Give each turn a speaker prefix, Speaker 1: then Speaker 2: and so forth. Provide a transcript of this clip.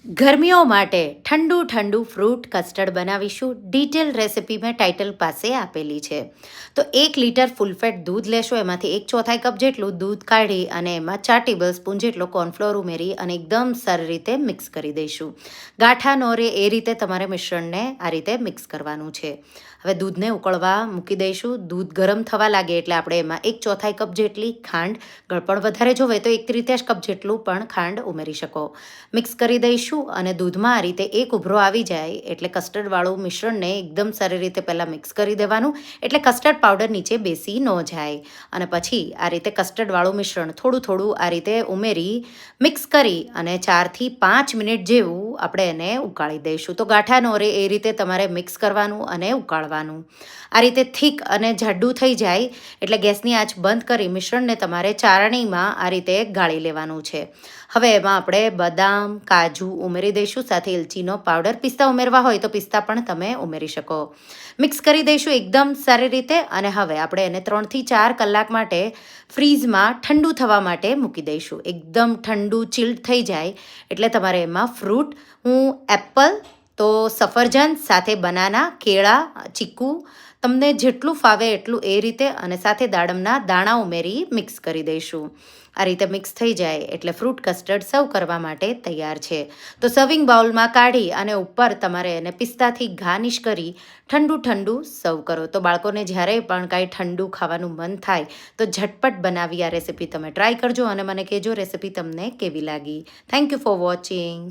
Speaker 1: गर्मियों માટે ઠંડુ ઠંડુ ફ્રૂટ કસ્ટર્ડ બનાવીશું. ડિટેલ રેસિપી મેં ટાઇટલ પાસે આપેલી છે. તો 1 લીટર ફૂલ ફેટ દૂધ લેશો, એમાંથી 1/4 કપ જેટલું દૂધ કાઢી અને એમાં 4 ટેબલ સ્પૂન જેટલો કોર્નફ્લોર ઉમેરી અને એકદમ સારી રીતે મિક્સ કરી દઈશું. ગાંઠા ન રહે એ રીતે તમારે મિશ્રણને આ રીતે મિક્સ કરવાનું છે. હવે દૂધને ઉકળવા મૂકી દઈશું. દૂધ ગરમ થવા લાગે એટલે આપણે એમાં 1/4 કપ જેટલી ખાંડ, ગળપણ વધારે જોવે તો 1/3 કપ જેટલું પણ ખાંડ ઉમેરી શકો. મિક્સ કરી દઈશું અને દૂધમાં આ રીતે એક ઉભરો આવી જાય એટલે કસ્ટર્ડવાળું મિશ્રણને એકદમ સારી રીતે પહેલાં મિક્સ કરી દેવાનું, એટલે કસ્ટર્ડ પાવડર નીચે બેસી ન જાય. અને પછી આ રીતે કસ્ટર્ડવાળું મિશ્રણ થોડું થોડું આ રીતે ઉમેરી મિક્સ કરી અને 4થી 5 મિનિટ જેવું આપણે એને ઉકાળી દઈશું. તો ગાંઠા ન રહે એ રીતે તમારે મિક્સ કરવાનું અને ઉકાળવાનું. આ રીતે થીક અને જાડું થઈ જાય એટલે ગેસની આંચ બંધ કરી મિશ્રણને તમારે ચાળણીમાં આ રીતે ગાળી લેવાનું છે. હવે એમાં આપણે બદામ, કાજુ ઉમેરી દઈશું, સાથે એલચીનો પાવડર. પિસ્તા ઉમેરવા હોય તો પિસ્તા પણ તમે ઉમેરી શકો. મિક્સ કરી દઈશું એકદમ સારી રીતે અને હવે આપણે એને 3થી 4 કલાક માટે ફ્રીઝમાં ઠંડુ થવા માટે મૂકી દઈશું. એકદમ ઠંડુ ચિલ્ડ થઈ જાય એટલે તમારે એમાં ફ્રૂટ, હું એપલ તો સફરજન, સાથે બનાના, કેળા, ચીકુ, તમને જેટલું ફાવે એટલું એ રીતે અને સાથે દાડમના દાણા ઉમેરી મિક્સ કરી દઈશું. આ રીતે મિક્સ થઈ જાય એટલે ફ્રૂટ કસ્ટર્ડ સર્વ કરવા માટે તૈયાર છે. તો સર્વિંગ બાઉલમાં કાઢી અને ઉપર તમારે એને પિસ્તાથી ગાર્નિશ કરી ઠંડુ ઠંડુ સર્વ કરો. તો બાળકોને જ્યારે પણ કાંઈ ઠંડુ ખાવાનું મન થાય તો ઝટપટ બનાવી આ રેસિપી તમે ટ્રાય કરજો અને મને કહેજો રેસિપી તમને કેવી લાગી. Thank you for watching.